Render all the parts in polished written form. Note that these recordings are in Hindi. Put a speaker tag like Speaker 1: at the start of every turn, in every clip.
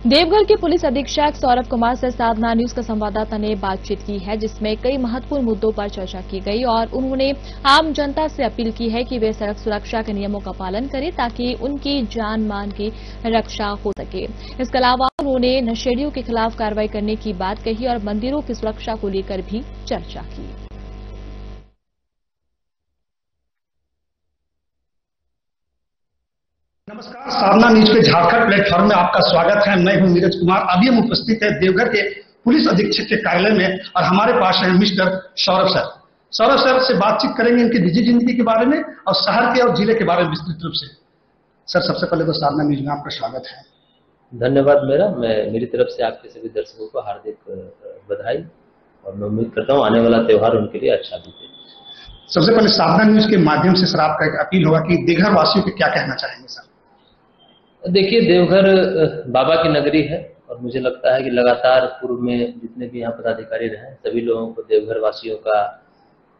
Speaker 1: देवघर के पुलिस अधीक्षक सौरभ कुमार से साधना न्यूज का संवाददाता ने बातचीत की है, जिसमें कई महत्वपूर्ण मुद्दों पर चर्चा की गई और उन्होंने आम जनता से अपील की है कि वे सड़क सुरक्षा के नियमों का पालन करें ताकि उनकी जान मान की रक्षा हो सके। इसके अलावा उन्होंने नशेड़ियों के खिलाफ कार्रवाई करने की बात कही और मंदिरों की सुरक्षा को लेकर भी चर्चा की।
Speaker 2: नमस्कार, साधना न्यूज के झारखंड प्लेटफॉर्म में आपका स्वागत है। मैं हूं नीरज कुमार। अभी हम उपस्थित है देवघर के पुलिस अधीक्षक के कार्यालय में और हमारे पास है mister Saurabh sir. Saurabh sir से बातचीत करेंगे इनकी निजी जिंदगी के बारे में और शहर के और जिले के बारे में विस्तृत रूप से। सर, सबसे पहले तो साधना न्यूज में आपका स्वागत है।
Speaker 3: धन्यवाद। मेरी तरफ से आपके सभी दर्शकों को हार्दिक बधाई और मैं उम्मीद करता हूँ आने वाला त्योहार उनके लिए अच्छा बीते।
Speaker 2: सबसे पहले साधना न्यूज के माध्यम से सर आपका एक अपील होगा कि देवघर वासियों को क्या कहना चाहेंगे सर?
Speaker 3: देखिए, देवघर बाबा की नगरी है और मुझे लगता है कि लगातार पूर्व में जितने भी यहाँ पदाधिकारी रहे सभी लोगों को देवघर वासियों का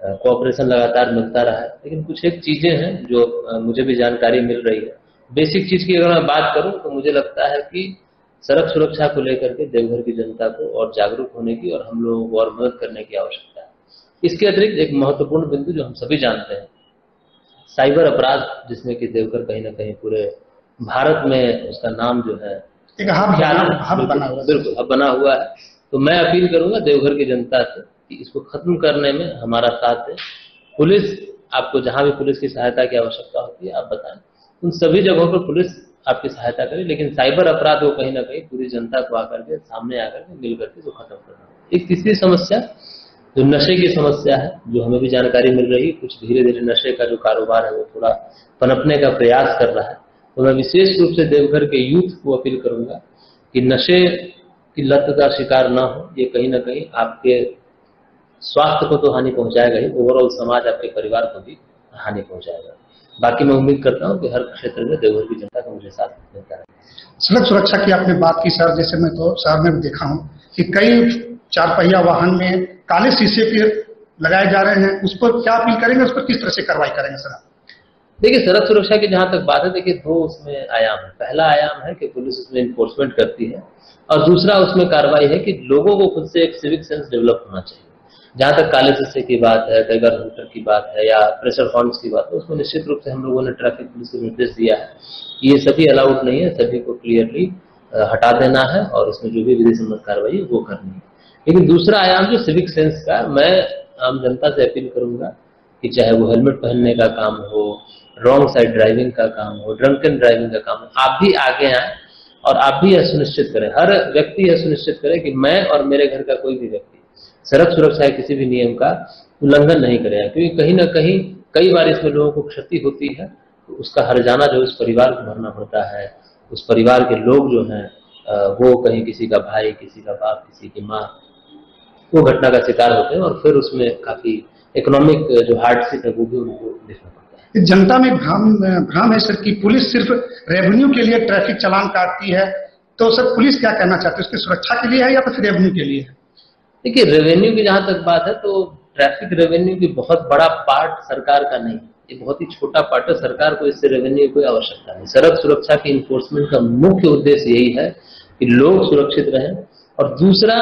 Speaker 3: कोऑपरेशन लगातार मिलता रहा है। लेकिन कुछ एक चीजें हैं जो मुझे भी जानकारी मिल रही है। बेसिक चीज की अगर मैं बात करूं तो मुझे लगता है कि सड़क सुरक्षा को लेकर के देवघर की जनता को और जागरूक होने की और हम लोगों को और मदद करने की आवश्यकता है। इसके अतिरिक्त एक महत्वपूर्ण बिंदु जो हम सभी जानते हैं, साइबर अपराध, जिसमें कि देवघर कहीं ना कहीं पूरे भारत में उसका नाम जो है
Speaker 2: एक हब
Speaker 3: बना हुआ है। तो मैं अपील करूंगा देवघर की जनता से कि इसको खत्म करने में हमारा साथ है। पुलिस, आपको जहां भी पुलिस की सहायता की आवश्यकता होती है आप बताएं, उन सभी जगहों पर पुलिस आपकी सहायता करे। लेकिन साइबर अपराध को कहीं ना कहीं पूरी जनता को आकर के सामने आकर के मिल करके इसको खत्म करना। एक तीसरी समस्या जो नशे की समस्या है, जो हमें भी जानकारी मिल रही है, कुछ धीरे धीरे नशे का जो कारोबार है वो थोड़ा पनपने का प्रयास कर रहा है। तो मैं विशेष रूप से देवघर के यूथ को अपील करूंगा कि नशे की लत का शिकार ना हो। ये कहीं ना कहीं आपके स्वास्थ्य को तो हानि पहुंचाएगा ही, ओवरऑल समाज, आपके परिवार को भी हानि पहुंचाएगा। बाकी मैं उम्मीद करता हूं कि हर क्षेत्र में देवघर की जनता का मुझे साथ मिलता है।
Speaker 2: सड़क सुरक्षा की आपने बात की सर, जैसे मैं तो शहर में भी देखा हूँ कि कई चार पहिया वाहन में काले शीशे के लगाए जा रहे हैं, उस पर क्या अपील करेंगे, उस पर किस तरह से कार्रवाई करेंगे सर?
Speaker 3: देखिए, सड़क सुरक्षा की जहां तक बात है, देखिए दो उसमें आयाम है। पहला आयाम है कि पुलिस उसमें इन्फोर्समेंट करती है और दूसरा उसमें कार्रवाई है कि लोगों को खुद से एक सिविक सेंस डेवलप होना चाहिए। जहां तक काले शीशे की बात है, कई बार हूटर की बात है या प्रेशर हॉर्न्स की बात है, उसमें निश्चित रूप से हम लोगों ने ट्रैफिक पुलिस को निर्देश दिया है कि ये सभी अलाउड नहीं है, सभी को क्लियरली हटा देना है और उसमें जो भी विधि सम्मत कार्रवाई है वो करनी है। लेकिन दूसरा आयाम जो सिविक सेंस का, मैं आम जनता से अपील करूंगा कि चाहे वो हेलमेट पहनने का काम हो, रॉन्ग साइड ड्राइविंग का काम हो, ड्रंकन ड्राइविंग का काम हो, आप भी आगे आए और आप भी यह सुनिश्चित करें, हर व्यक्ति यह सुनिश्चित करे कि मैं और मेरे घर का कोई भी व्यक्ति सड़क सुरक्षा के किसी भी नियम का उल्लंघन नहीं करेगा। क्योंकि कहीं ना कहीं कई बार इसमें लोगों को क्षति होती है, तो उसका हर्जाना जो उस परिवार को भरना पड़ता है। उस परिवार के लोग जो हैं वो कहीं किसी का भाई, किसी का बाप, किसी की माँ वो घटना का शिकार होते हैं और फिर उसमें काफी इकोनॉमिक जो हार्डशिप है वो भी उनको देखना पड़ता है।
Speaker 2: जनता में भ्रम है सर कि पुलिस सिर्फ रेवेन्यू के लिए ट्रैफिक चालान काटती है, तो सर पुलिस क्या करना चाहती है, उसकी सुरक्षा के लिए है या तो फिर रेवेन्यू के लिए है?
Speaker 3: देखिए, रेवेन्यू की जहां तक बात है तो ट्रैफिक रेवेन्यू की बहुत बड़ा पार्ट सरकार का नहीं, ये बहुत ही छोटा पार्ट है। सरकार को इससे रेवेन्यू की कोई आवश्यकता नहीं। सड़क सुरक्षा की इन्फोर्समेंट का मुख्य उद्देश्य यही है कि लोग सुरक्षित रहें और दूसरा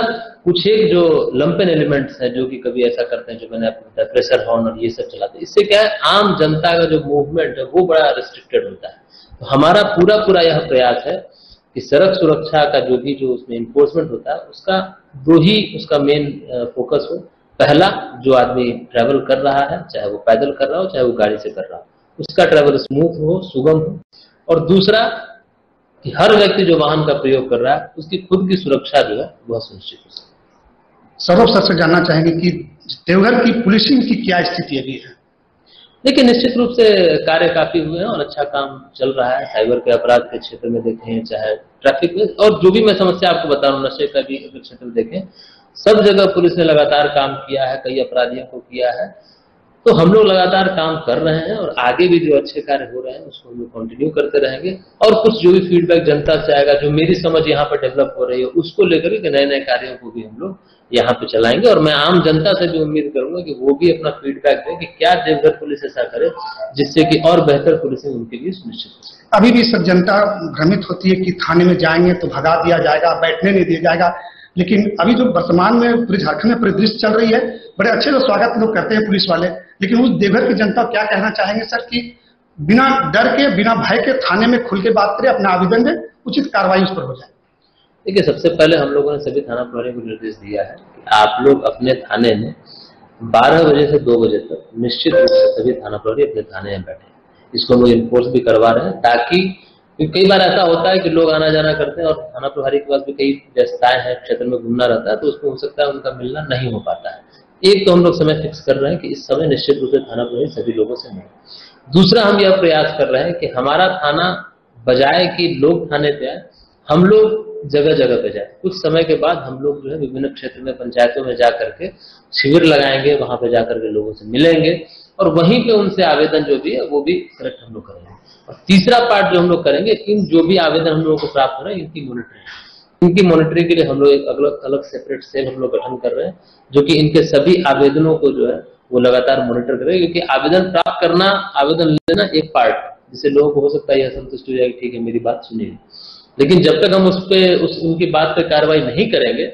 Speaker 3: कुछ एक जो लंपेन एलिमेंट्स हैं जो कि कभी ऐसा करते हैं, जो मैंने आपको बताया प्रेशर हॉर्न और ये सब चलाते हैं, इससे क्या है आम जनता का जो मूवमेंट है वो बड़ा रिस्ट्रिक्टेड होता है। तो हमारा पूरा यह प्रयास है कि सड़क सुरक्षा का जो भी जो उसमें इन्फोर्समेंट होता है उसका दो ही उसका मेन फोकस हो। पहला, जो आदमी ट्रैवल कर रहा है, चाहे वो पैदल कर रहा हो चाहे वो गाड़ी से कर रहा हो, उसका ट्रैवल स्मूथ हो, सुगम हो। और दूसरा कि हर व्यक्ति जो वाहन का प्रयोग कर रहा है उसकी खुद की सुरक्षा जो है वह सुनिश्चित हो सके।
Speaker 2: सौरभ सर से जानना चाहेंगे कि देवघर की पुलिसिंग की क्या स्थिति अभी है?
Speaker 3: देखिए, निश्चित रूप से कार्य काफी हुए हैं और अच्छा काम चल रहा है। साइबर के अपराध के क्षेत्र में देखें, चाहे ट्रैफिक में, और जो भी मैं समस्या आपको बता रहा हूँ नशे का भी क्षेत्र में देखें, सब जगह पुलिस ने लगातार काम किया है, कई अपराधियों को किया है। तो हम लोग लगातार काम कर रहे हैं और आगे भी जो अच्छे कार्य हो रहे हैं उसको हम लोग कंटिन्यू करते रहेंगे। और कुछ जो भी फीडबैक जनता से आएगा, जो मेरी समझ यहाँ पर डेवलप हो रही है, उसको लेकर के नए नए कार्यों को भी हम लोग यहाँ पे चलाएंगे। और मैं आम जनता से भी उम्मीद करूंगा कि वो भी अपना फीडबैक दें कि क्या देवघर पुलिस ऐसा करे जिससे कि और बेहतर पुलिसिंग उनके लिए सुनिश्चित हो सके।
Speaker 2: अभी भी सब जनता भ्रमित होती है कि थाने में जाएंगे तो भगा दिया जाएगा, बैठने नहीं दिया जाएगा, लेकिन अभी जो वर्तमान में पूरे झारखंड में परिदृश्य चल रही है, बड़े अच्छे से स्वागत लोग करते हैं पुलिस वाले, लेकिन उस देवघर की जनता क्या कहना चाहेंगे सर कि बिना डर के, बिना भय के थाने में खुल के बात करें, अपना आवेदन दें, उचित कार्रवाई उस पर हो जाए।
Speaker 3: देखिए, सबसे पहले हम लोगों ने सभी थाना प्रभारी को निर्देश दिया है कि आप लोग अपने थाने में 12 बजे से 2 बजे तक निश्चित रूप से सभी थाना प्रभारी अपने थाने में बैठे। इसको हम लोग इन्फोर्स भी करवा रहे हैं, ताकि कई बार ऐसा होता है कि लोग आना जाना करते हैं और थाना प्रभारी के पास भी कई व्यस्तताएं हैं, क्षेत्र में घूमना रहता है, तो उसमें हो सकता है उनका मिलना नहीं हो पाता है। एक तो हम लोग समय फिक्स कर रहे हैं कि इस समय निश्चित रूप से थाना प्रभारी सभी लोगों से मिले। दूसरा, हम यह प्रयास कर रहे हैं कि हमारा थाना बजाय कि लोग थाने पे आए, हम लोग जगह जगह पे जाए। कुछ समय के बाद हम लोग जो है विभिन्न क्षेत्र में, पंचायतों में जाकर के शिविर लगाएंगे, वहां पे जाकर के लोगों से मिलेंगे और वहीं पे उनसे आवेदन जो भी है वो भी करेक्ट हम लोग करेंगे। और तीसरा पार्ट जो हम लोग करेंगे, इन जो भी आवेदन हम लोगों को प्राप्त हो रहे हैं इनकी मॉनिटरिंग के लिए हम लोग एक अलग सेपरेट सेल हम लोग गठन कर रहे हैं, जो कि इनके सभी आवेदनों को जो है वो लगातार मॉनिटर करेगा। क्योंकि आवेदन प्राप्त करना, आवेदन लेना एक पार्ट, जिससे लोगों को हो सकता है यह संतुष्ट हो जाए कि ठीक है मेरी बात सुनिए, लेकिन जब तक हम उनकी बात पे कार्रवाई नहीं करेंगे,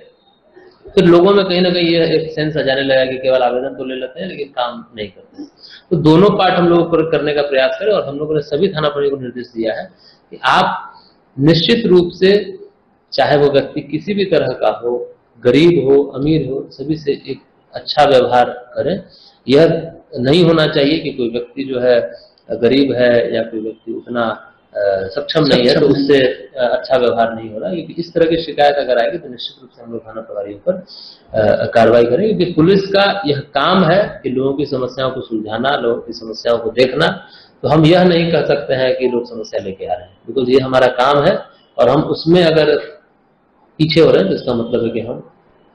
Speaker 3: फिर लोगों में कहीं ना कहीं यह एक सेंस आ जाने लगा कि केवल आवेदन तो ले लेते हैं लेकिन काम नहीं करते हैं। तो दोनों पार्ट हम लोगों को करने का प्रयास करें। और हम लोगों ने सभी थाना प्रभारी को निर्देश दिया है कि आप निश्चित रूप से, चाहे वो व्यक्ति किसी भी तरह का हो, गरीब हो, अमीर हो, सभी से एक अच्छा व्यवहार करें। यह नहीं होना चाहिए कि कोई व्यक्ति जो है गरीब है या कोई व्यक्ति उतना सक्षम नहीं है तो उससे अच्छा व्यवहार नहीं हो रहा। क्योंकि इस तरह की शिकायत अगर आएगी तो निश्चित रूप से हम लोग थाना प्रभारियों पर कार्रवाई करेंगे। क्योंकि पुलिस का यह काम है कि लोगों की समस्याओं को सुलझाना, लोगों की समस्याओं को देखना। तो हम यह नहीं कह सकते हैं कि लोग समस्या लेके आ रहे हैं, बिकॉज ये हमारा काम है और हम उसमें अगर पीछे हो रहे हैं तो इसका मतलब है कि हम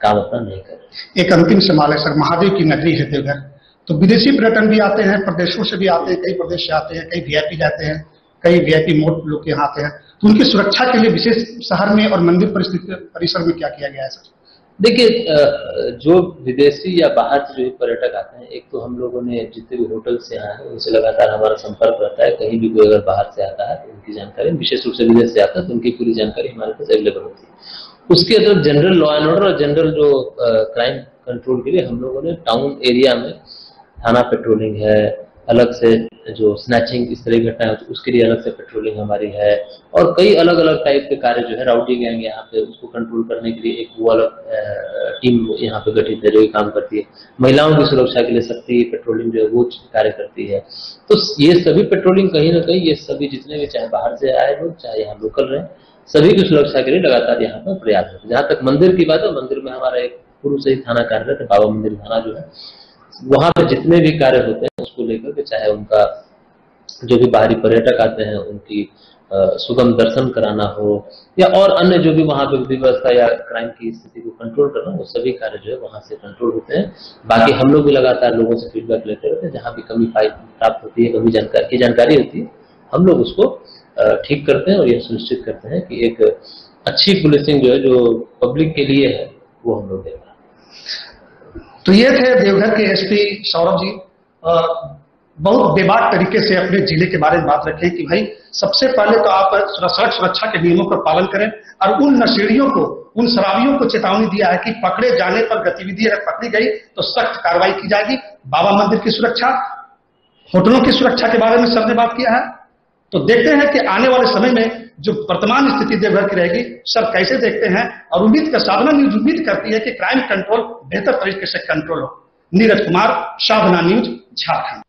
Speaker 3: काम अपना नहीं कर रहे।
Speaker 2: एक अंतिम सवाल है सर, महादेव की नगरी है देवघर, तो विदेशी पर्यटन भी आते हैं, प्रदेशों से भी आते हैं, कई प्रदेश से आते हैं, कई वीआईपी जाते हैं, कई वीआईपी मोड लोग यहाँ आते हैं, तो उनकी सुरक्षा के लिए विशेष शहर में और मंदिर परिसर में क्या किया गया है सर?
Speaker 3: देखिए, जो विदेशी या बाहर से जो पर्यटक आते हैं, एक तो हम लोगों ने जितने भी होटल से यहाँ है उनसे लगातार हमारा संपर्क रहता है। कहीं भी कोई अगर बाहर से आता है तो उनकी जानकारी, विशेष रूप से विदेश से आता है तो उनकी पूरी जानकारी हमारे पास अवेलेबल होती है। उसके अंदर जनरल लॉ एंड ऑर्डर और जनरल जो क्राइम कंट्रोल के लिए हम लोगों ने टाउन एरिया में थाना पेट्रोलिंग है, अलग से जो स्नैचिंग इस तरह की घटनाएं होती है उसके लिए अलग से पेट्रोलिंग हमारी है, और कई अलग अलग टाइप के कार्य जो है, राउडी गैंग यहाँ पे उसको कंट्रोल करने के लिए एक वो अलग टीम यहाँ पे गठित है जो काम करती है। महिलाओं की सुरक्षा के लिए सख्ती पेट्रोलिंग जो है वो कार्य करती है। तो ये सभी पेट्रोलिंग कहीं ना कहीं ये सभी जितने भी, चाहे बाहर से आए लोग चाहे यहाँ लोकल रहे, सभी की सुरक्षा के लिए लगातार यहाँ पर प्रयास है। जहाँ तक मंदिर की बात है, मंदिर में हमारा एक पूर्व से ही थाना कार्यरत है, बाबा मंदिर थाना जो है, वहां पे जितने भी कार्य होते हैं उसको लेकर के, चाहे उनका जो भी बाहरी पर्यटक आते हैं उनकी सुगम दर्शन कराना हो या और अन्य जो भी वहां पे व्यवस्था या क्राइम की स्थिति को कंट्रोल करना, वो सभी कार्य जो है वहां से कंट्रोल होते हैं। बाकी हम लोग भी लगातार लोगों से फीडबैक लेते रहते हैं, जहां भी कमी प्राप्त होती है, कमी जानकारी होती है, हम लोग उसको ठीक करते हैं और यह सुनिश्चित करते हैं कि एक अच्छी पुलिसिंग जो है जो पब्लिक के लिए है वो हम लोग दे रहे हैं।
Speaker 2: तो ये थे देवघर के एसपी सौरभ जी, बहुत बेबाक तरीके से अपने जिले के बारे में बात रखें कि भाई सबसे पहले तो आप सड़क सुरक्षा के नियमों का पालन करें और उन नशेड़ियों को, उन शराबियों को चेतावनी दिया है कि पकड़े जाने पर गतिविधि अगर पकड़ी गई तो सख्त कार्रवाई की जाएगी। बाबा मंदिर की सुरक्षा, होटलों की सुरक्षा के बारे में सबने बात किया है। तो देखते हैं कि आने वाले समय में जो वर्तमान स्थिति देवघर की रहेगी, सब कैसे देखते हैं, और उम्मीद का साधना न्यूज उम्मीद करती है कि क्राइम कंट्रोल बेहतर तरीके से कंट्रोल हो। नीरज कुमार, साधना न्यूज, झारखंड।